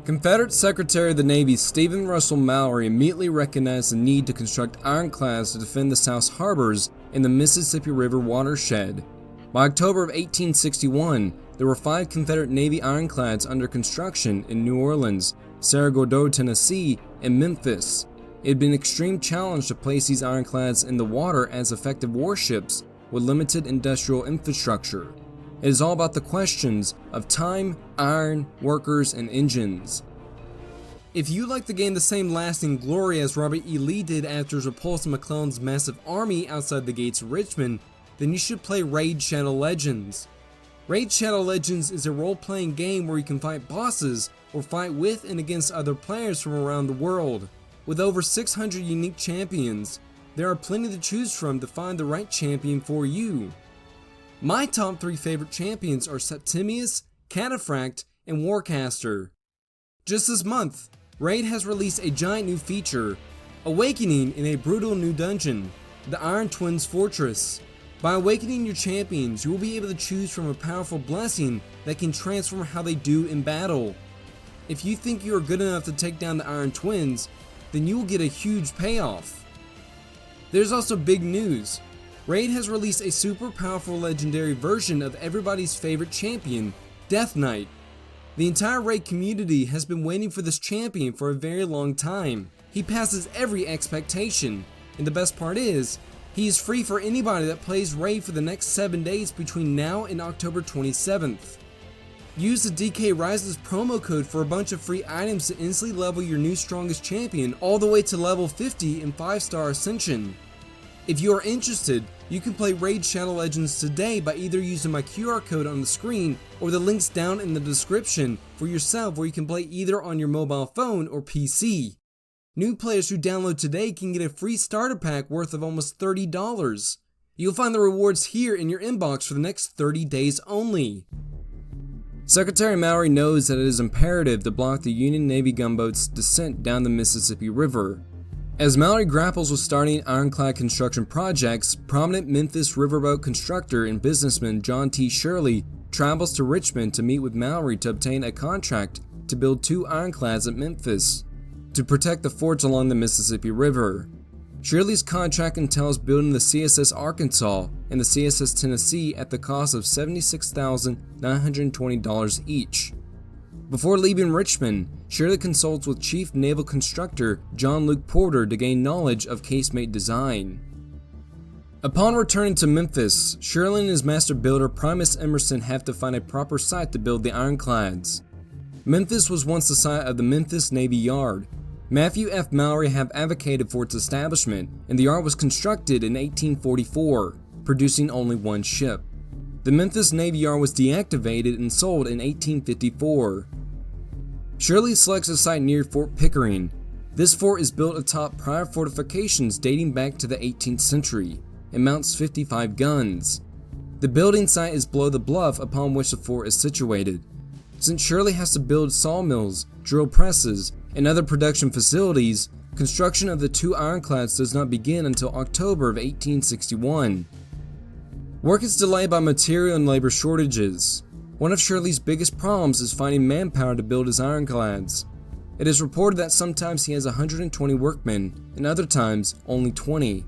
Confederate Secretary of the Navy Stephen Russell Mallory immediately recognized the need to construct ironclads to defend the South's harbors in the Mississippi River watershed. By October of 1861, there were 5 Confederate Navy ironclads under construction in New Orleans, Saratoga, Tennessee, and Memphis. It had been an extreme challenge to place these ironclads in the water as effective warships with limited industrial infrastructure. It is all about the questions of time, iron, workers, and engines. If you like to gain the same lasting glory as Robert E. Lee did after his repulse of McClellan's massive army outside the gates of Richmond, then you should play Raid Shadow Legends. Raid Shadow Legends is a role-playing game where you can fight bosses or fight with and against other players from around the world. With over 600 unique champions, there are plenty to choose from to find the right champion for you. My top 3 favorite champions are Septimius, Cataphract, and Warcaster. Just this month, Raid has released a giant new feature, Awakening in a brutal new dungeon, the Iron Twins Fortress. By awakening your champions, you will be able to choose from a powerful blessing that can transform how they do in battle. If you think you are good enough to take down the Iron Twins, then you will get a huge payoff. There's also big news. Raid has released a super powerful legendary version of everybody's favorite champion, Death Knight. The entire Raid community has been waiting for this champion for a very long time. He passes every expectation, and the best part is, he is free for anybody that plays Raid for the next 7 days between now and October 27th. Use the DK Rises promo code for a bunch of free items to instantly level your new strongest champion all the way to level 50 in 5-star Ascension. If you are interested, you can play Raid Shadow Legends today by either using my QR code on the screen or the links down in the description for yourself, where you can play either on your mobile phone or PC. New players who download today can get a free starter pack worth of almost $30. You'll find the rewards here in your inbox for the next 30 days only. Secretary Mallory knows that it is imperative to block the Union Navy gunboats' descent down the Mississippi River. As Mallory grapples with starting ironclad construction projects, prominent Memphis riverboat constructor and businessman John T. Shirley travels to Richmond to meet with Mallory to obtain a contract to build 2 ironclads at Memphis to protect the forts along the Mississippi River. Shirley's contract entails building the CSS Arkansas and the CSS Tennessee at the cost of $76,920 each. Before leaving Richmond, Shirley consults with Chief Naval Constructor John Luke Porter to gain knowledge of casemate design. Upon returning to Memphis, Shirley and his master builder Primus Emerson have to find a proper site to build the ironclads. Memphis was once the site of the Memphis Navy Yard. Matthew F. Mallory have advocated for its establishment, and the yard was constructed in 1844, producing only 1 ship. The Memphis Navy Yard was deactivated and sold in 1854. Shirley selects a site near Fort Pickering. This fort is built atop prior fortifications dating back to the 18th century. It mounts 55 guns. The building site is below the bluff upon which the fort is situated. Since Shirley has to build sawmills, drill presses, and other production facilities, construction of the 2 ironclads does not begin until October of 1861. Work is delayed by material and labor shortages. One of Shirley's biggest problems is finding manpower to build his ironclads. It is reported that sometimes he has 120 workmen, and other times only 20.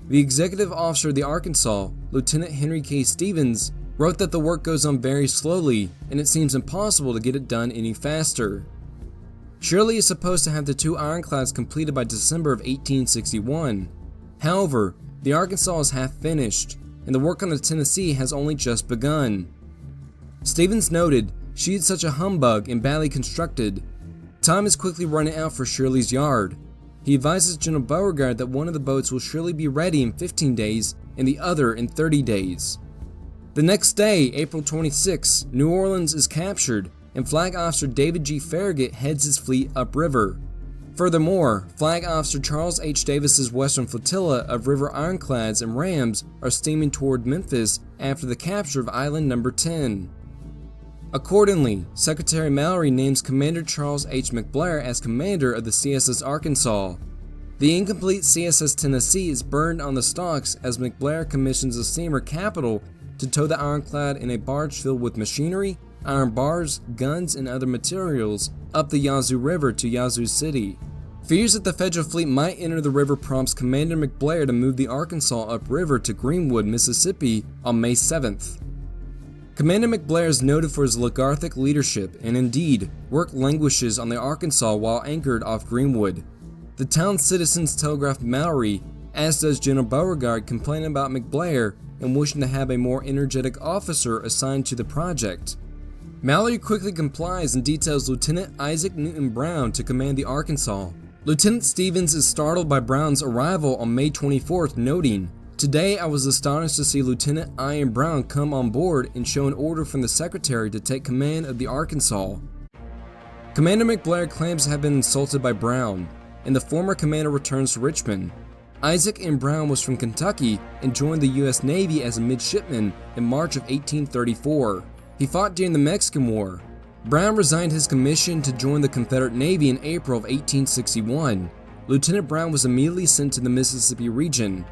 The executive officer of the Arkansas, Lieutenant Henry K. Stevens, wrote that the work goes on very slowly, and it seems impossible to get it done any faster. Shirley is supposed to have the 2 ironclads completed by December of 1861. However, the Arkansas is half finished, and the work on the Tennessee has only just begun. Stevens noted, "She is such a humbug and badly constructed. Time is quickly running out for Shirley's yard." He advises General Beauregard that one of the boats will surely be ready in 15 days and the other in 30 days. The next day, April 26, New Orleans is captured, and Flag Officer David G. Farragut heads his fleet upriver. Furthermore, Flag Officer Charles H. Davis's Western Flotilla of river ironclads and rams are steaming toward Memphis after the capture of Island No. 10. Accordingly, Secretary Mallory names Commander Charles H. McBlair as commander of the CSS Arkansas. The incomplete CSS Tennessee is burned on the stocks as McBlair commissions a steamer Capital to tow the ironclad in a barge filled with machinery, iron bars, guns, and other materials up the Yazoo River to Yazoo City. Fears that the Federal fleet might enter the river prompts Commander McBlair to move the Arkansas upriver to Greenwood, Mississippi on May 7th. Commander McBlair is noted for his lethargic leadership, and indeed, work languishes on the Arkansas while anchored off Greenwood. The town's citizens telegraphed Mallory, as does General Beauregard, complaining about McBlair and wishing to have a more energetic officer assigned to the project. Mallory quickly complies and details Lieutenant Isaac Newton Brown to command the Arkansas. Lieutenant Stevens is startled by Brown's arrival on May 24th, noting, "Today I was astonished to see Lieutenant Ian Brown come on board and show an order from the Secretary to take command of the Arkansas." Commander McBlair claims to have been insulted by Brown, and the former commander returns to Richmond. Isaac M. Brown was from Kentucky and joined the U.S. Navy as a midshipman in March of 1834. He fought during the Mexican War. Brown resigned his commission to join the Confederate Navy in April of 1861. Lieutenant Brown was immediately sent to the Mississippi region.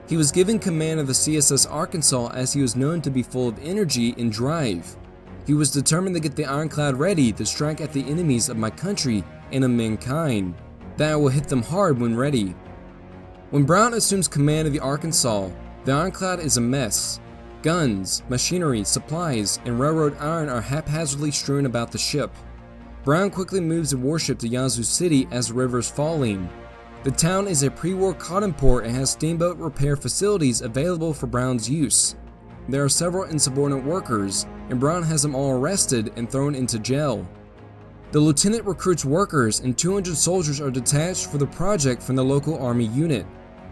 He was given command of the CSS Arkansas as he was known to be full of energy and drive. He was determined to get the Ironclad ready to strike at the enemies of my country and of mankind, that I will hit them hard when ready. When Brown assumes command of the Arkansas, the Ironclad is a mess. Guns, machinery, supplies, and railroad iron are haphazardly strewn about the ship. Brown quickly moves the warship to Yazoo City as the river is falling. The town is a pre-war cotton port and has steamboat repair facilities available for Brown's use. There are several insubordinate workers, and Brown has them all arrested and thrown into jail. The lieutenant recruits workers, and 200 soldiers are detached for the project from the local army unit.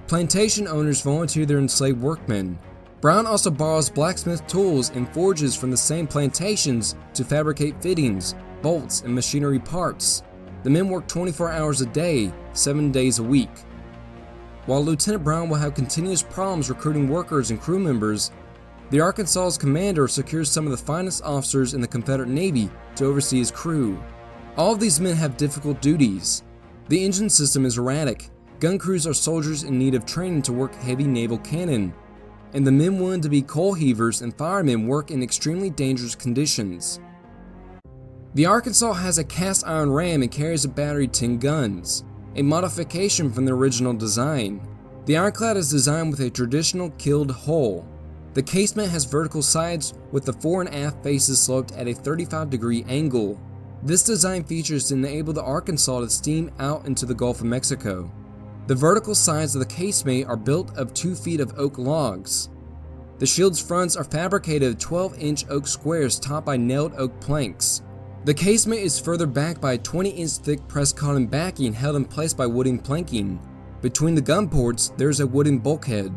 Plantation owners volunteer their enslaved workmen. Brown also borrows blacksmith tools and forges from the same plantations to fabricate fittings, bolts, and machinery parts. The men work 24 hours a day, 7 days a week. While Lieutenant Brown will have continuous problems recruiting workers and crew members, the Arkansas's commander secures some of the finest officers in the Confederate Navy to oversee his crew. All of these men have difficult duties. The engine system is erratic. Gun crews are soldiers in need of training to work heavy naval cannon, and the men willing to be coal heavers and firemen work in extremely dangerous conditions. The Arkansas has a cast iron ram and carries a battery 10 guns, a modification from the original design. The Ironclad is designed with a traditional keeled hull. The casement has vertical sides with the fore and aft faces sloped at a 35-degree angle. This design features enable the Arkansas to steam out into the Gulf of Mexico. The vertical sides of the casemate are built of 2 feet of oak logs. The shield's fronts are fabricated of 12-inch oak squares topped by nailed oak planks. The casemate is further backed by a 20-inch thick pressed cotton backing held in place by wooden planking. Between the gun ports, there is a wooden bulkhead.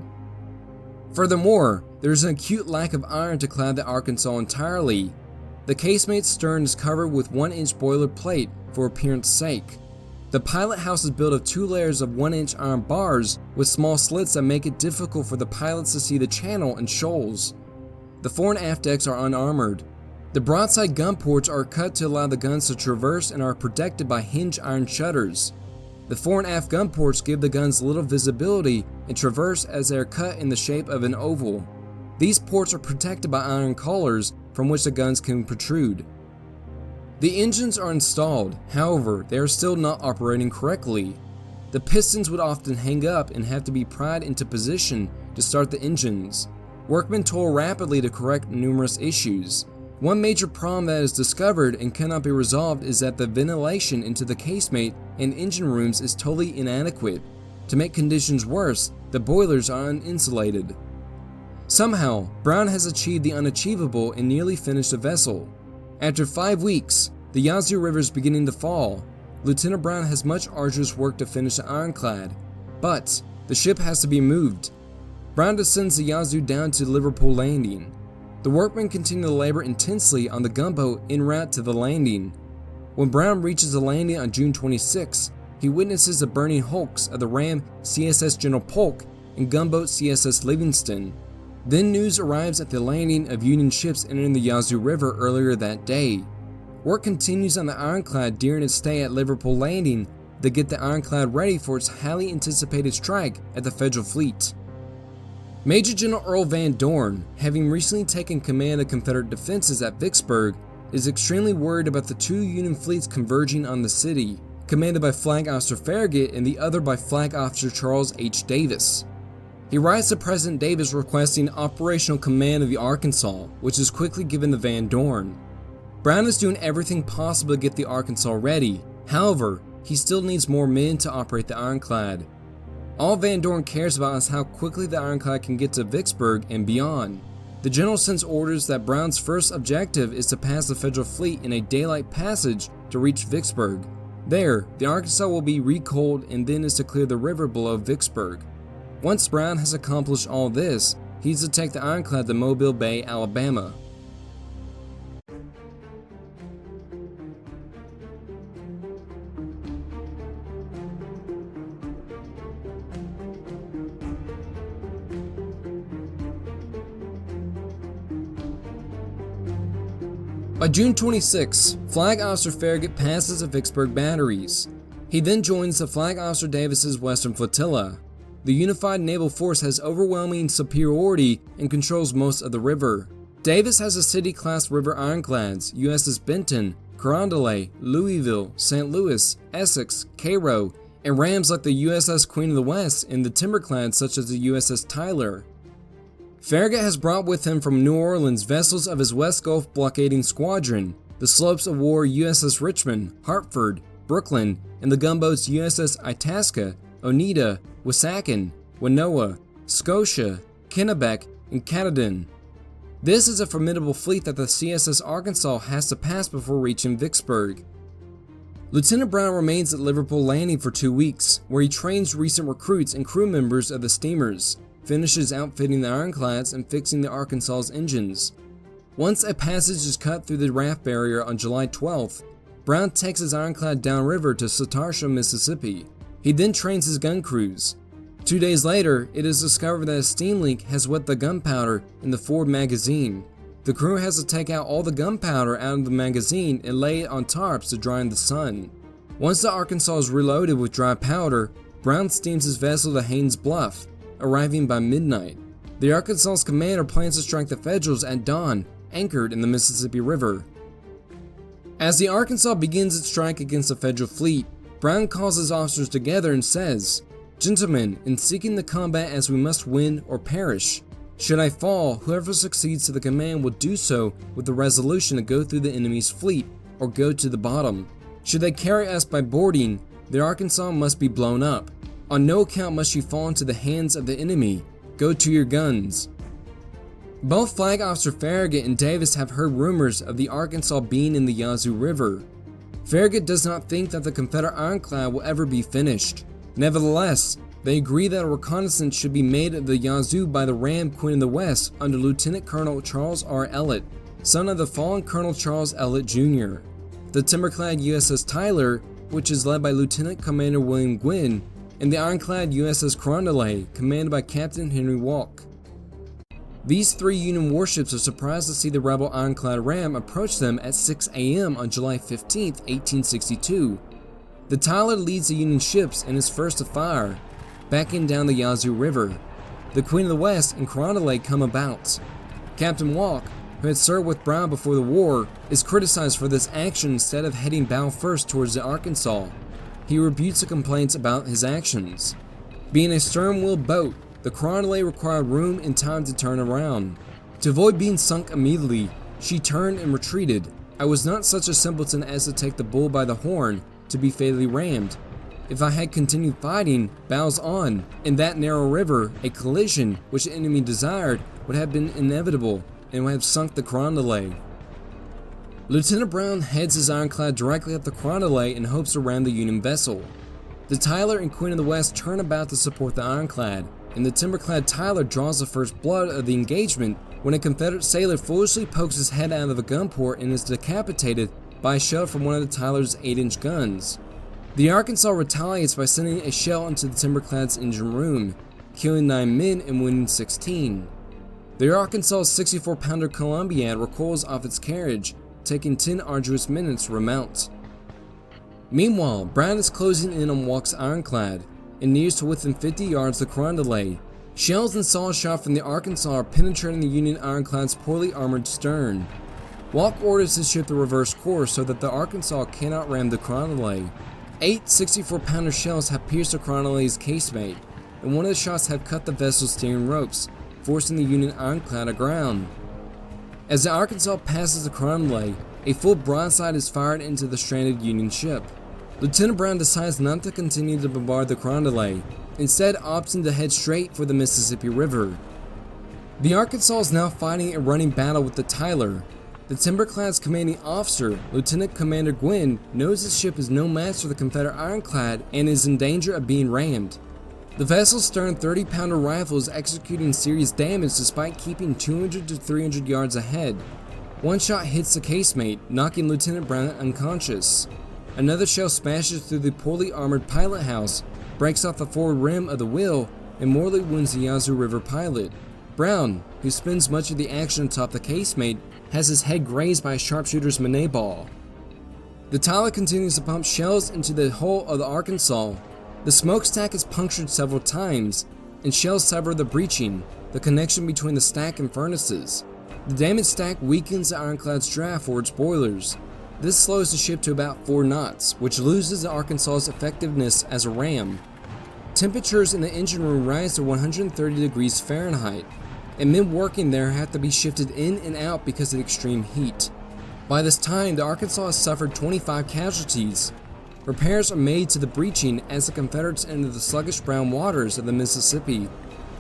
Furthermore, there is an acute lack of iron to clad the Arkansas entirely. The casemate's stern is covered with 1-inch boiler plate for appearance sake. The pilot house is built of 2 layers of 1-inch iron bars with small slits that make it difficult for the pilots to see the channel and shoals. The fore and aft decks are unarmored. The broadside gun ports are cut to allow the guns to traverse and are protected by hinged iron shutters. The fore and aft gun ports give the guns little visibility and traverse as they are cut in the shape of an oval. These ports are protected by iron collars from which the guns can protrude. The engines are installed, however, they are still not operating correctly. The pistons would often hang up and have to be pried into position to start the engines. Workmen toil rapidly to correct numerous issues. One major problem that is discovered and cannot be resolved is that the ventilation into the casemate and engine rooms is totally inadequate. To make conditions worse, the boilers are uninsulated. Somehow, Brown has achieved the unachievable and nearly finished the vessel. After 5 weeks, the Yazoo River is beginning to fall. Lieutenant Brown has much arduous work to finish the Ironclad, but the ship has to be moved. Brown descends the Yazoo down to Liverpool Landing. The workmen continue to labor intensely on the gunboat en route to the landing. When Brown reaches the landing on June 26, he witnesses the burning hulks of the ram CSS General Polk and gunboat CSS Livingston. Then news arrives at the landing of Union ships entering the Yazoo River earlier that day. Work continues on the Ironclad during its stay at Liverpool Landing to get the Ironclad ready for its highly anticipated strike at the Federal fleet. Major General Earl Van Dorn, having recently taken command of Confederate defenses at Vicksburg, is extremely worried about the two Union fleets converging on the city, commanded by Flag Officer Farragut and the other by Flag Officer Charles H. Davis. He writes to President Davis requesting operational command of the Arkansas, which is quickly given to Van Dorn. Brown is doing everything possible to get the Arkansas ready. However, he still needs more men to operate the Ironclad. All Van Dorn cares about is how quickly the Ironclad can get to Vicksburg and beyond. The general sends orders that Brown's first objective is to pass the Federal fleet in a daylight passage to reach Vicksburg. There, the Arkansas will be recoaled and then is to clear the river below Vicksburg. Once Brown has accomplished all this, he's to take the Ironclad to Mobile Bay, Alabama. By June 26, Flag Officer Farragut passes the Vicksburg batteries. He then joins the Flag Officer Davis's Western Flotilla. The unified naval force has overwhelming superiority and controls most of the river. Davis has the city-class river ironclads USS Benton, Carondelet, Louisville, St. Louis, Essex, Cairo, and rams like the USS Queen of the West and the timberclads such as the USS Tyler. Farragut has brought with him from New Orleans vessels of his West Gulf blockading squadron, the slopes of war USS Richmond, Hartford, Brooklyn, and the gunboats USS Itasca, Oneida, Wissahickon, Winona, Scotia, Kennebec, and Katahdin. This is a formidable fleet that the CSS Arkansas has to pass before reaching Vicksburg. Lieutenant Brown remains at Liverpool Landing for 2 weeks, where he trains recent recruits and crew members of the steamers, finishes outfitting the ironclads and fixing the Arkansas's engines. Once a passage is cut through the raft barrier on July 12th, Brown takes his ironclad downriver to Sartasha, Mississippi. He then trains his gun crews. 2 days later, it is discovered that a steam leak has wet the gunpowder in the forward magazine. The crew has to take out all the gunpowder out of the magazine and lay it on tarps to dry in the sun. Once the Arkansas is reloaded with dry powder, Brown steams his vessel to Haynes Bluff, arriving by midnight. The Arkansas's commander plans to strike the Federals at dawn, anchored in the Mississippi River. As the Arkansas begins its strike against the Federal fleet, Brown calls his officers together and says, "Gentlemen, in seeking the combat as we must win or perish. Should I fall, whoever succeeds to the command will do so with the resolution to go through the enemy's fleet or go to the bottom. Should they carry us by boarding, the Arkansas must be blown up. On no account must you fall into the hands of the enemy. Go to your guns." Both Flag Officer Farragut and Davis have heard rumors of the Arkansas being in the Yazoo River. Farragut does not think that the Confederate ironclad will ever be finished. Nevertheless, they agree that a reconnaissance should be made of the Yazoo by the ram Queen of the West under Lieutenant Colonel Charles R. Ellet, son of the fallen Colonel Charles Ellet Jr. The timberclad USS Tyler, which is led by Lieutenant Commander William Gwynn, and the ironclad USS Carondelet, commanded by Captain Henry Walk. These three Union warships are surprised to see the rebel ironclad ram approach them at 6 a.m. on July 15, 1862. The Tyler leads the Union ships and is first to fire, backing down the Yazoo River. The Queen of the West and Carondelet come about. Captain Walk, who had served with Brown before the war, is criticized for this action instead of heading bow first towards the Arkansas. He rebukes the complaints about his actions. Being a stern-wheeled boat, the Carondelet required room and time to turn around. To avoid being sunk immediately, she turned and retreated. I was not such a simpleton as to take the bull by the horn to be fatally rammed. If I had continued fighting, bows on, in that narrow river, a collision, which the enemy desired, would have been inevitable and would have sunk the Carondelet. Lieutenant Brown heads his ironclad directly at the Carondelet in hopes to ram the Union vessel. The Tyler and Queen of the West turn about to support the ironclad, and the timberclad Tyler draws the first blood of the engagement when a Confederate sailor foolishly pokes his head out of a gun port and is decapitated by a shell from one of the Tyler's 8-inch guns. The Arkansas retaliates by sending a shell into the timberclad's engine room, killing 9 men and wounding 16. The Arkansas's 64-pounder Columbiad recoils off its carriage, taking 10 arduous minutes to remount. Meanwhile, Brown is closing in on Walk's ironclad and nears to within 50 yards of the Carondelet. Shells and saw shot from the Arkansas are penetrating the Union ironclad's poorly armored stern. Walk orders his ship to reverse course so that the Arkansas cannot ram the Chronolay. 8 64-pounder shells have pierced the Chronolay's casemate, and one of the shots have cut the vessel's steering ropes, forcing the Union ironclad aground. As the Arkansas passes the Chronolay, a full broadside is fired into the stranded Union ship. Lieutenant Brown decides not to continue to bombard the Chronolay, instead opting to head straight for the Mississippi River. The Arkansas is now fighting a running battle with the Tyler. The Timberclad's commanding officer, Lieutenant Commander Gwynn, knows his ship is no match for the Confederate Ironclad and is in danger of being rammed. The vessel's stern 30-pounder rifle is executing serious damage despite keeping 200 to 300 yards ahead. One shot hits the casemate, knocking Lieutenant Brown unconscious. Another shell smashes through the poorly armored pilot house, breaks off the forward rim of the wheel, and mortally wounds the Yazoo River pilot. Brown, who spends much of the action atop the casemate, has his head grazed by a sharpshooter's Manet ball. The Tyler continues to pump shells into the hull of the Arkansas. The smokestack is punctured several times, and shells sever the breeching, the connection between the stack and furnaces. The damaged stack weakens the Ironclad's draft for its boilers. This slows the ship to about 4 knots, which loses the Arkansas's effectiveness as a ram. Temperatures in the engine room rise to 130 degrees Fahrenheit, and men working there have to be shifted in and out because of the extreme heat. By this time, the Arkansas has suffered 25 casualties. Repairs are made to the breeching as the Confederates enter the sluggish brown waters of the Mississippi,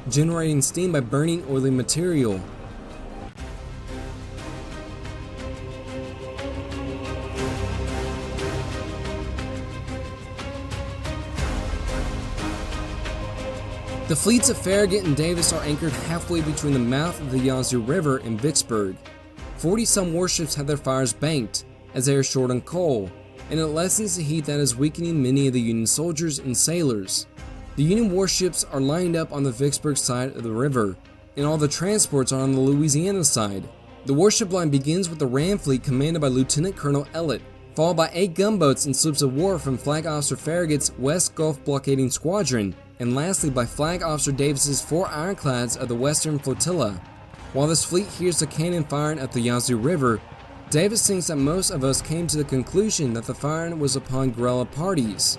generating steam by burning oily material. The fleets of Farragut and Davis are anchored halfway between the mouth of the Yazoo River and Vicksburg. 40-some warships have their fires banked, as they are short on coal, and it lessens the heat that is weakening many of the Union soldiers and sailors. The Union warships are lined up on the Vicksburg side of the river, and all the transports are on the Louisiana side. The warship line begins with the ram fleet commanded by Lieutenant Colonel Ellett, followed by 8 gunboats and sloops of war from Flag Officer Farragut's West Gulf Blockading Squadron, and lastly by Flag Officer Davis's 4 ironclads of the Western Flotilla. While this fleet hears the cannon firing at the Yazoo River, Davis thinks that most of us came to the conclusion that the firing was upon guerrilla parties.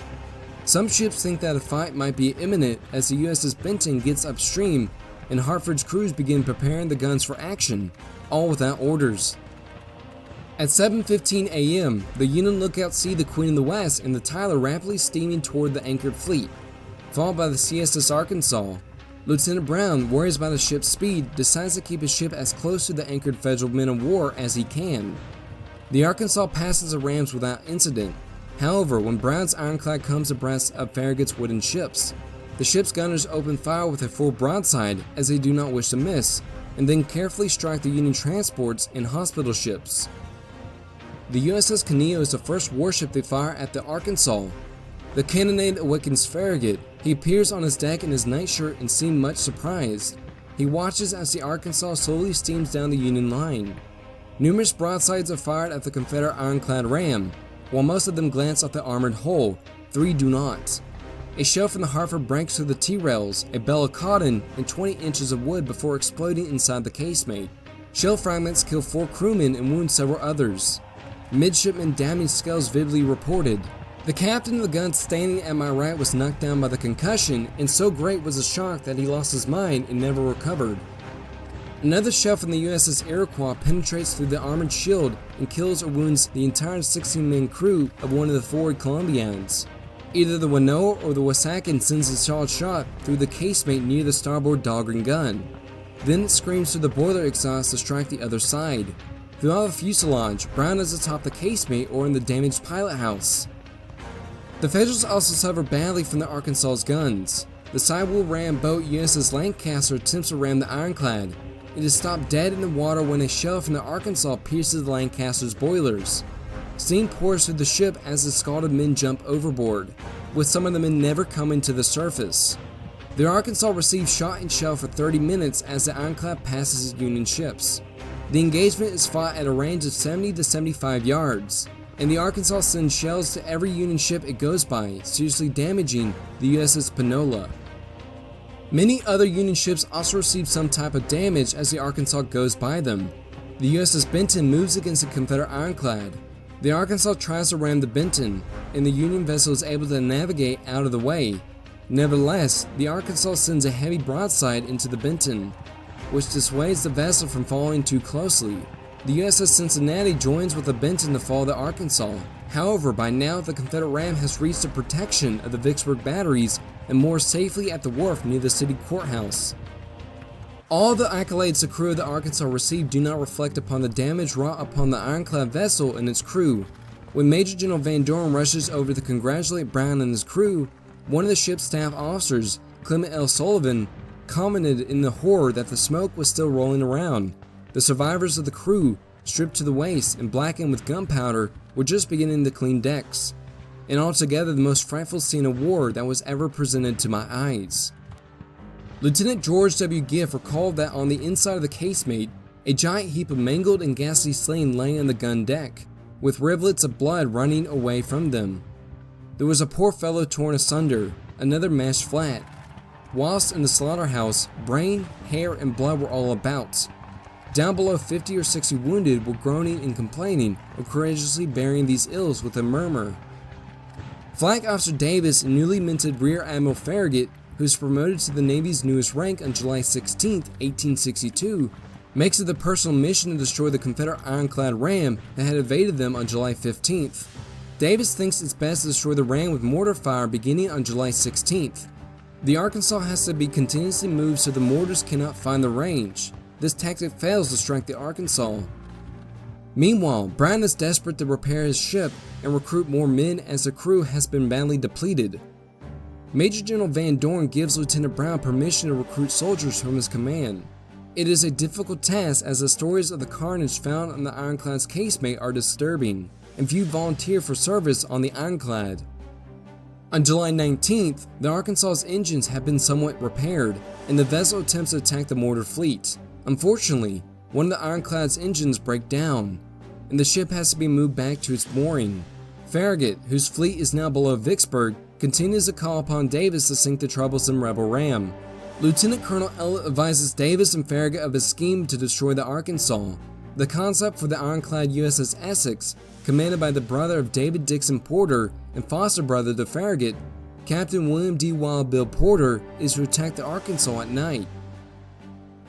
Some ships think that a fight might be imminent as the USS Benton gets upstream and Hartford's crews begin preparing the guns for action, all without orders. At 7:15 a.m., the Union lookouts see the Queen of the West and the Tyler rapidly steaming toward the anchored fleet, followed by the CSS Arkansas. Lieutenant Brown, worries about the ship's speed, decides to keep his ship as close to the anchored Federal men of war as he can. The Arkansas passes the rams without incident. However, when Brown's ironclad comes abreast of Farragut's wooden ships, the ship's gunners open fire with a full broadside as they do not wish to miss, and then carefully strike the Union transports and hospital ships. The USS Caneo is the first warship they fire at the Arkansas. The cannonade awakens Farragut. He appears on his deck in his nightshirt and seems much surprised. He watches as the Arkansas slowly steams down the Union line. Numerous broadsides are fired at the Confederate ironclad ram. While most of them glance at the armored hull, 3 do not. A shell from the Hartford breaks through the T-rails, a bale of cotton, and 20 inches of wood before exploding inside the casemate. Shell fragments kill 4 crewmen and wound several others. Midshipman damage scales vividly reported. The captain of the gun standing at my right was knocked down by the concussion, and so great was the shock that he lost his mind and never recovered. Another shell from the USS Iroquois penetrates through the armored shield and kills or wounds the entire 16-man crew of one of the forward Columbiads. Either the Wanoa or the Wasakin sends a solid shot through the casemate near the starboard Dahlgren gun. Then it screams through the boiler exhaust to strike the other side. Throughout the fuselage, Brown is atop the casemate or in the damaged pilot house. The Federals also suffer badly from the Arkansas's guns. The sidewheel ram boat USS Lancaster attempts to ram the ironclad. It is stopped dead in the water when a shell from the Arkansas pierces the Lancaster's boilers. Steam pours through the ship as the scalded men jump overboard, with some of the men never coming to the surface. The Arkansas receives shot and shell for 30 minutes as the ironclad passes Union ships. The engagement is fought at a range of 70 to 75 yards, and the Arkansas sends shells to every Union ship it goes by, seriously damaging the USS Panola. Many other Union ships also receive some type of damage as the Arkansas goes by them. The USS Benton moves against the Confederate Ironclad. The Arkansas tries to ram the Benton, and the Union vessel is able to navigate out of the way. Nevertheless, the Arkansas sends a heavy broadside into the Benton, which dissuades the vessel from following too closely. The USS Cincinnati joins with the Benton to follow the Arkansas. However, by now the Confederate ram has reached the protection of the Vicksburg batteries and moors safely at the wharf near the city courthouse. All the accolades the crew of the Arkansas received do not reflect upon the damage wrought upon the ironclad vessel and its crew. When Major General Van Dorn rushes over to congratulate Brown and his crew, one of the ship's staff officers, Clement L. Sullivan, commented in the horror that the smoke was still rolling around. The survivors of the crew, stripped to the waist and blackened with gunpowder, were just beginning to clean decks. And altogether the most frightful scene of war that was ever presented to my eyes. Lieutenant George W. Giff recalled that on the inside of the casemate, a giant heap of mangled and ghastly slain lay on the gun deck, with rivulets of blood running away from them. There was a poor fellow torn asunder, another mashed flat. Whilst in the slaughterhouse, brain, hair, and blood were all about. Down below 50 or 60 wounded were groaning and complaining, or courageously bearing these ills with a murmur. Flag Officer Davis and newly minted Rear Admiral Farragut, who was promoted to the Navy's newest rank on July 16, 1862, makes it the personal mission to destroy the Confederate ironclad ram that had evaded them on July 15th. Davis thinks it's best to destroy the ram with mortar fire beginning on July 16th. The Arkansas has to be continuously moved so the mortars cannot find the range. This tactic fails to strike the Arkansas. Meanwhile, Brown is desperate to repair his ship and recruit more men as the crew has been badly depleted. Major General Van Dorn gives Lieutenant Brown permission to recruit soldiers from his command. It is a difficult task as the stories of the carnage found on the ironclad's casemate are disturbing, and few volunteer for service on the ironclad. On July 19th, the Arkansas's engines have been somewhat repaired, and the vessel attempts to attack the mortar fleet. Unfortunately, one of the ironclad's engines breaks down, and the ship has to be moved back to its mooring. Farragut, whose fleet is now below Vicksburg, continues to call upon Davis to sink the troublesome rebel ram. Lieutenant Colonel Ellett advises Davis and Farragut of his scheme to destroy the Arkansas. The concept for the ironclad USS Essex, commanded by the brother of David Dixon Porter and foster brother to Farragut, Captain William D. Wild Bill Porter, is to attack the Arkansas at night.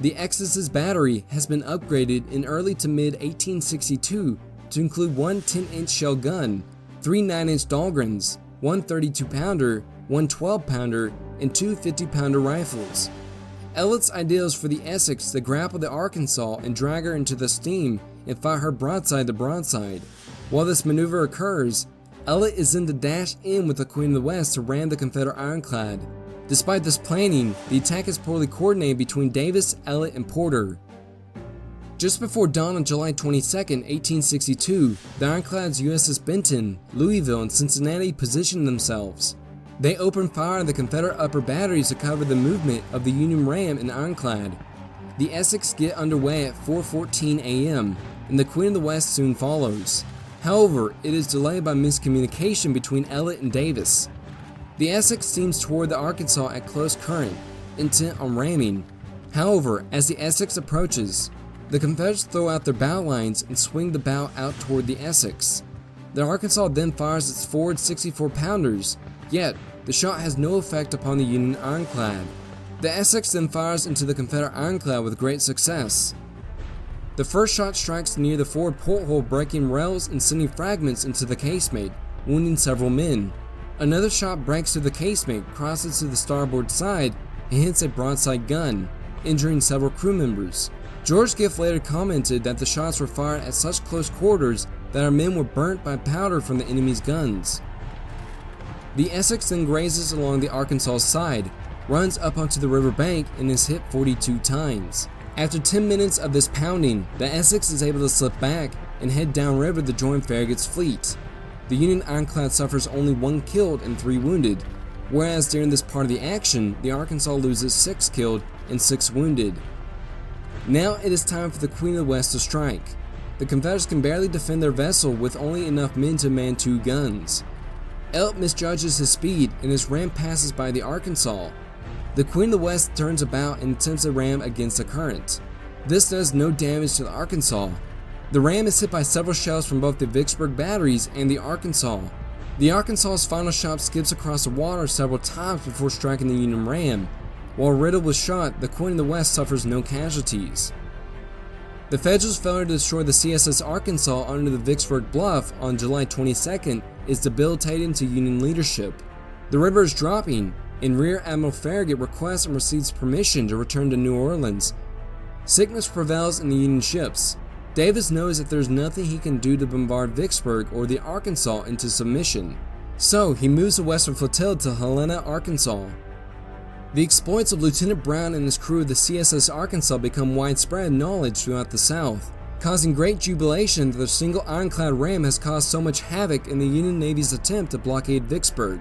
The Essex's battery has been upgraded in early to mid-1862 to include one 10-inch shell gun, 3 9-inch Dahlgrens, one 32-pounder, one 12-pounder, and two 50-pounder rifles. Ellett's idea is for the Essex to grapple the Arkansas and drag her into the steam and fire her broadside to broadside. While this maneuver occurs, Ellett is then to dash in with the Queen of the West to ram the Confederate ironclad. Despite this planning, the attack is poorly coordinated between Davis, Ellett, and Porter. Just before dawn on July 22, 1862, the ironclads USS Benton, Louisville, and Cincinnati position themselves. They open fire on the Confederate upper batteries to cover the movement of the Union ram and ironclad. The Essex get underway at 4:14 a.m., and the Queen of the West soon follows. However, it is delayed by miscommunication between Ellett and Davis. The Essex steams toward the Arkansas at close current, intent on ramming. However, as the Essex approaches, the Confederates throw out their bow lines and swing the bow out toward the Essex. The Arkansas then fires its forward 64-pounders, yet the shot has no effect upon the Union ironclad. The Essex then fires into the Confederate ironclad with great success. The first shot strikes near the forward porthole, breaking rails and sending fragments into the casemate, wounding several men. Another shot breaks through the casemate, crosses to the starboard side, and hits a broadside gun, injuring several crew members. George Giff later commented that the shots were fired at such close quarters that our men were burnt by powder from the enemy's guns. The Essex then grazes along the Arkansas side, runs up onto the river bank, and is hit 42 times. After 10 minutes of this pounding, the Essex is able to slip back and head downriver to join Farragut's fleet. The Union ironclad suffers only 1 killed and 3 wounded, whereas during this part of the action, the Arkansas loses 6 killed and 6 wounded. Now it is time for the Queen of the West to strike. The Confederates can barely defend their vessel with only enough men to man 2 guns. Ellett misjudges his speed and his ram passes by the Arkansas. The Queen of the West turns about and attempts to ram against the current. The Queen of the West This does no damage to the Arkansas. The ram is hit by several shells from both the Vicksburg batteries and the Arkansas. The Arkansas's final shot skips across the water several times before striking the Union ram. While riddled with shot, the Queen of the West suffers no casualties. The Federals' failure to destroy the CSS Arkansas under the Vicksburg Bluff on July 22nd is debilitating to Union leadership. The river is dropping, and Rear Admiral Farragut requests and receives permission to return to New Orleans. Sickness prevails in the Union ships. Davis knows that there's nothing he can do to bombard Vicksburg or the Arkansas into submission, so he moves the Western Flotilla to Helena, Arkansas. The exploits of Lieutenant Brown and his crew of the CSS Arkansas become widespread knowledge throughout the South, causing great jubilation that their single ironclad ram has caused so much havoc in the Union Navy's attempt to blockade Vicksburg.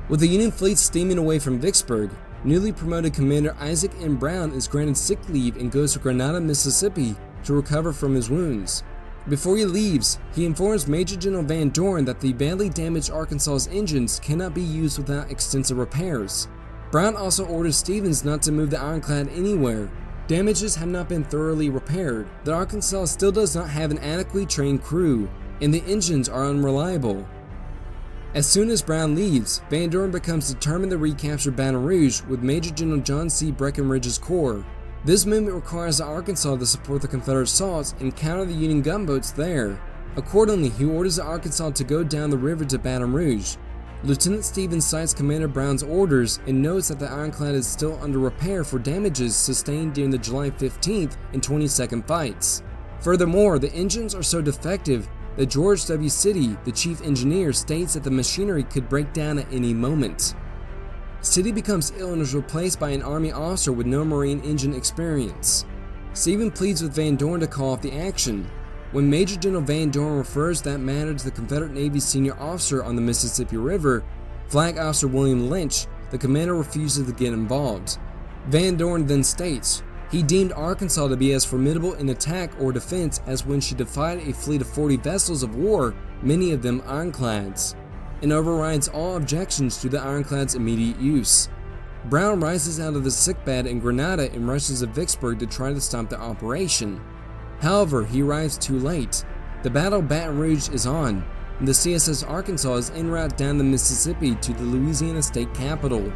With the Union fleet steaming away from Vicksburg, newly promoted Commander Isaac M. Brown is granted sick leave and goes to Grenada, Mississippi to recover from his wounds. Before he leaves, he informs Major General Van Dorn that the badly damaged Arkansas's engines cannot be used without extensive repairs. Brown also orders Stevens not to move the Ironclad anywhere. Damages have not been thoroughly repaired. The Arkansas still does not have an adequately trained crew, and the engines are unreliable. As soon as Brown leaves, Van Dorn becomes determined to recapture Baton Rouge with Major General John C. Breckinridge's corps. This movement requires the Arkansas to support the Confederate assaults and counter the Union gunboats there. Accordingly, he orders the Arkansas to go down the river to Baton Rouge. Lieutenant Stevens cites Commander Brown's orders and notes that the Ironclad is still under repair for damages sustained during the July 15th and 22nd fights. Furthermore, the engines are so defective that George W. City, the chief engineer, states that the machinery could break down at any moment. City becomes ill and is replaced by an Army officer with no Marine engine experience. Stephen pleads with Van Dorn to call off the action. When Major General Van Dorn refers that matter to the Confederate Navy senior officer on the Mississippi River, Flag Officer William Lynch, the commander refuses to get involved. Van Dorn then states, he deemed Arkansas to be as formidable in attack or defense as when she defied a fleet of 40 vessels of war, many of them ironclads, and overrides all objections to the ironclad's immediate use. Brown rises out of the sickbed in Grenada and rushes to Vicksburg to try to stop the operation. However, he arrives too late. The Battle of Baton Rouge is on, and the CSS Arkansas is en route down the Mississippi to the Louisiana state capital.